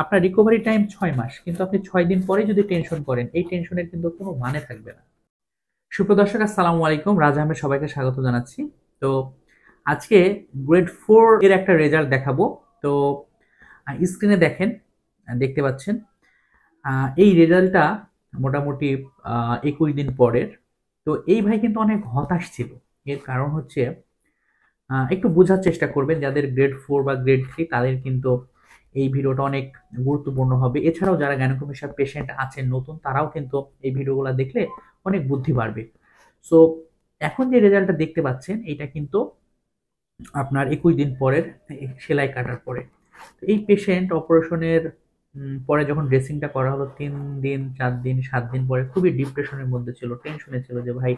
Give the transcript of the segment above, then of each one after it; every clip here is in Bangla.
আপনার রিকভারি টাইম 6 মাস, কিন্তু আপনি 6 দিন পরে যদি টেনশন করেন, এই টেনশনের কিন্তু কোনো মানে থাকবে না। সুপ্রদর্শক, আসসালামু আলাইকুম। রাজা আহমেদ সবাইকে স্বাগত জানাচ্ছি। তো আজকে গ্রেড 4 এর একটা রেজাল্ট দেখাবো। তো স্ক্রিনে দেখেন, দেখতে পাচ্ছেন এই রেজাল্টটা মোটামুটি 21 দিন পরের। তো এই ভাই কিন্তু অনেক হতাশ ছিল। এর কারণ হচ্ছে, একটু বোঝার চেষ্টা করবেন, যাদের গ্রেড 4 বা গ্রেড 3 তাদের কিন্তু এই ভিডিওটা অনেক গুরুত্বপূর্ণ হবে। এছাড়াও যারা গাইনোকমিশন পেশেন্ট আছেন নতুন, তারাও কিন্তু এই ভিডিওগুলো দেখলে অনেক বুদ্ধি বাড়বে। সো এখন যে রেজাল্টটা দেখতে পাচ্ছেন, এটা কিন্তু আপনার 21 দিন পরের, সেলাই কাটার পরে। এই পেশেন্ট অপারেশনের পরে যখন ড্রেসিংটা করা হলো, 3 দিন 4 দিন 7 দিন পরে খুবই ডিপ্রেশনের মধ্যে ছিল, টেনশনে ছিল যে ভাই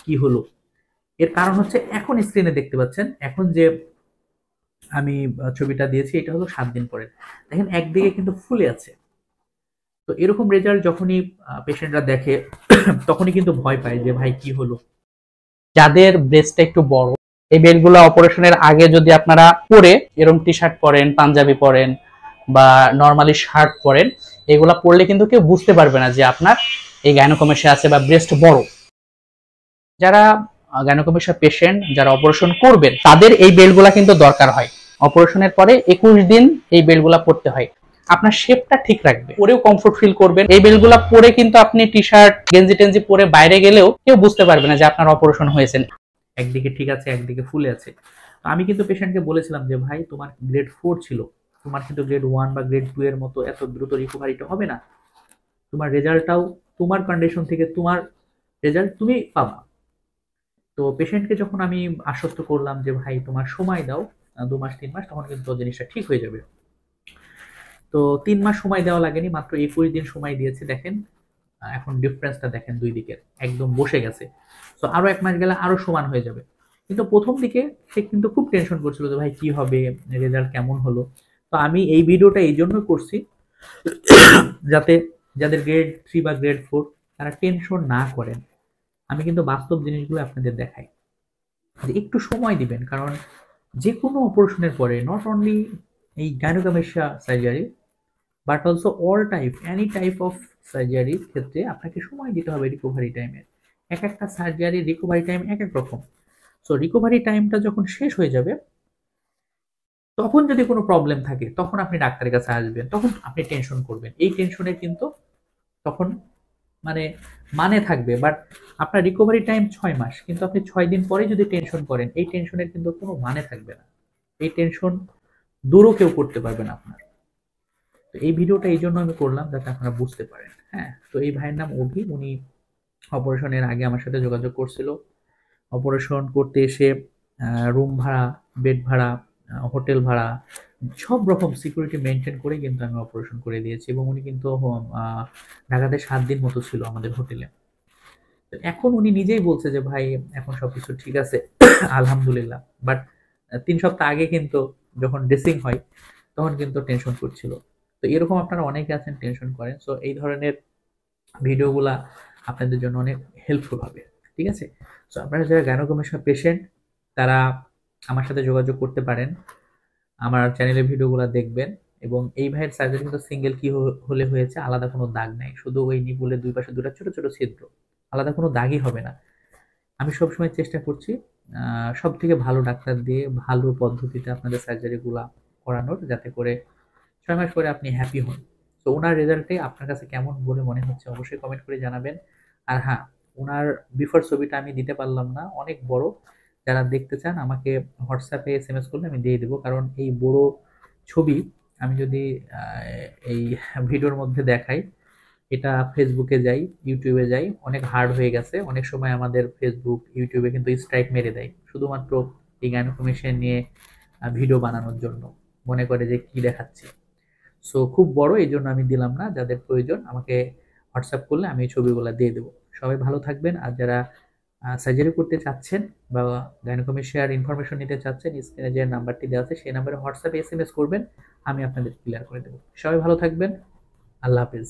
কি হলো। এর কারণ হচ্ছে, এখন স্ক্রিনে দেখতে পাচ্ছেন, এখন যে আমি ছবিটা দিয়েছি, এটা হলো 7 দিন পরে। দেখেন একদিকে কিন্তু ফুলে আছে। তো এরকম রেজাল্ট যখনই পেশেন্টরা দেখে তখনই কিন্তু ভয় পায় যে ভাই কি হলো। যাদের ব্রেস্টটা একটু বড়, এই বেল্টগুলো অপারেশনের আগে যদি আপনারা পরে এরকম টি শার্ট পরেন, পাঞ্জাবি পরেন বা নর্মালি শার্ট পরেন, এগুলা পরলে কিন্তু কেউ বুঝতে পারবে না যে আপনার এই গাইনোকমেশিয়া আছে বা ব্রেস্ট বড়। যারা গাইনোকমেশিয়া পেশেন্ট, যারা অপারেশন করবেন, তাদের এই বেল্টগুলা কিন্তু দরকার হয়। অপারেশনের পরে 21 দিন এই বেল্টগুলা পরতে হয়। আপনার শেপটা ঠিক রাখবে, পরেও কমফোর্ট ফিল করবেন। এই বেল্টগুলা পরে কিন্তু আপনি টি শার্ট গেঞ্জি টেঞ্জি পরে বাইরে গেলেও কেউ বুঝতে পারবে না যে আপনার অপারেশন হয়েছে। একদিকে ঠিক আছে, একদিকে ফুলে আছে। তো আমি কিন্তু পেশেন্টকে বলেছিলাম যে ভাই, তোমার গ্রেড 4 ছিল, তোমার কিন্তু গ্রেড 1 বা গ্রেড 2 এর মতো এত দ্রুত রিকভারিটা হবে না। তোমার রেজাল্টটাও তোমার কন্ডিশন থেকে তোমার রেজাল্ট তুমি পাবা। তো পেশেন্টকে যখন আমি আশ্বস্ত করলাম যে ভাই তোমার সময় দাও, 2 মাস 3 মাস, তখন কিন্তু জিনিসটা ঠিক হয়ে যাবে। তো 3 মাস সময় দেওয়া লাগেনি, মাত্র 21 দিন সময় দিয়েছে। দেখেন এখন ডিফারেন্সটা দেখেন, দুই দিকের একদম বসে গেছে। তো আরো 1 মাস গেলে আরো সমান হয়ে যাবে। কিন্তু প্রথম দিকে সে কিন্তু খুব টেনশন করছিল যে ভাই কি হবে, রেজাল্ট কেমন হলো। তো আমি এই ভিডিওটা এই জন্য করছি, যাতে যাদের গ্রেড 3 বা গ্রেড 4 তারা টেনশন না করেন। আমি কিন্তু বাস্তব জিনিসগুলো আপনাদের দেখাই, যে একটু সময় দিবেন। কারণ যে কোনো অপারেশনের পরে, নট অনলি এই gynaecomastia surgery, but also all type, any type of সার্জারির ক্ষেত্রে আপনাকে সময় দিতে হবে রিকভারি টাইমে। এক একটা সার্জারি রিকভারি টাইম এক এক রকম। সো রিকভারি টাইমটা যখন শেষ হয়ে যাবে, তখন যদি কোনো প্রবলেম থাকে, তখন আপনি ডাক্তারের কাছে আসবেন, তখন আপনি টেনশন করবেন। এই টেনশনের কিন্তু তখন মানে মানে থাকবে। বাট আপনার রিকভারি টাইম 6 মাস, কিন্তু আপনি 6 দিন পরে যদি টেনশন করেন, এই টেনশনের কিন্তু কোনো মানে থাকবে না। এই টেনশন দূরও কেউ করতে পারবে না আপনার। তো এই ভিডিওটা এই জন্য আমি করলাম, যাতে আপনারা বুঝতে পারেন। হ্যাঁ, তো এই ভাইয়ের নাম অভি। উনি অপারেশনের আগে আমার সাথে যোগাযোগ করছিল। অপারেশন করতে এসে রুম ভাড়া, বেড ভাড়া, হোটেল ভাড়া, সব রকম সিকিউরিটি মেনটেন করে কিন্তু আমি অপারেশন করে দিয়েছি। এবং উনি কিন্তু ঢাকাতে 7 দিন মতো ছিল আমাদের হোটেলে। তো এখন উনি নিজেই বলছে যে ভাই, এখন সবকিছু ঠিক আছে আলহামদুলিল্লাহ। বাট 3 সপ্তাহ আগে কিন্তু যখন ড্রেসিং হয়, তখন কিন্তু টেনশন করছিল। তো এরকম আপনারা অনেকে আছেন টেনশন করেন। সো এই ধরনের ভিডিওগুলা আপনাদের জন্য অনেক হেল্পফুল হবে। ঠিক আছে? সো আপনারা যারা গাইনোকমেশিয়া পেশেন্ট, তারা আমার সাথে যোগাযোগ করতে পারেন। আমার চ্যানেলের ভিডিওগুলো দেখবেন। এবং এই ভাইয়ের সার্জারি কিন্তু সিঙ্গেল কি হলে হয়েছে, আলাদা কোনো দাগ নাই। শুধু ওই নিপুলের 2 পাশে 2টা ছোট, ছোট ছিদ্র। আলাদা কোনো দাগই হবে না। আমি সবসময় চেষ্টা করছি সবথেকে ভালো ডাক্তার দিয়ে ভালো পদ্ধতিতে আপনাদের সার্জারিগুলা করানোর, যাতে করে 6 মাস পরে আপনি হ্যাপি হন। তো উনার রেজাল্টে আপনার কাছে কেমন বলে মনে হচ্ছে অবশ্যই কমেন্ট করে জানাবেন। আর হ্যাঁ, উনার বিফোর ছবিটা আমি দিতে পারলাম না, অনেক বড়। যারা দেখতে চান আমাকে হোয়াটসঅ্যাপে এসএমএস করলে আমি দিয়ে দেবো। কারণ এই বড় ছবি আমি যদি এই ভিডিওর মধ্যে দেখাই, এটা ফেসবুকে যাই, ইউটিউবে যাই, অনেক হার্ড হয়ে গেছে। অনেক সময় আমাদের ফেসবুক, ইউটিউবে কিন্তু স্ট্রাইক মেরে দেয়, শুধুমাত্র এই গাইনোকমেশিয়া নিয়ে ভিডিও বানানোর জন্য। মনে করে যে কি দেখাচ্ছি। সো খুব বড়, এই জন্য আমি দিলাম না। যাদের প্রয়োজন আমাকে হোয়াটসঅ্যাপ করলে আমি এই ছবিগুলো দিয়ে দেবো। সবাই ভালো থাকবেন। আর যারা সার্জারি করতে চাচ্ছেন বা গাইনোকমেশিয়ার ইনফরমেশন নিতে চাচ্ছেন, স্ক্রিনে যে নাম্বারটি দেওয়া আছে সেই নাম্বারে হোয়াটসঅ্যাপে এসএমএস করবেন, আমি আপনাদের ক্লিয়ার করে দেবো। সবাই ভালো থাকবেন। আল্লাহ হাফেজ।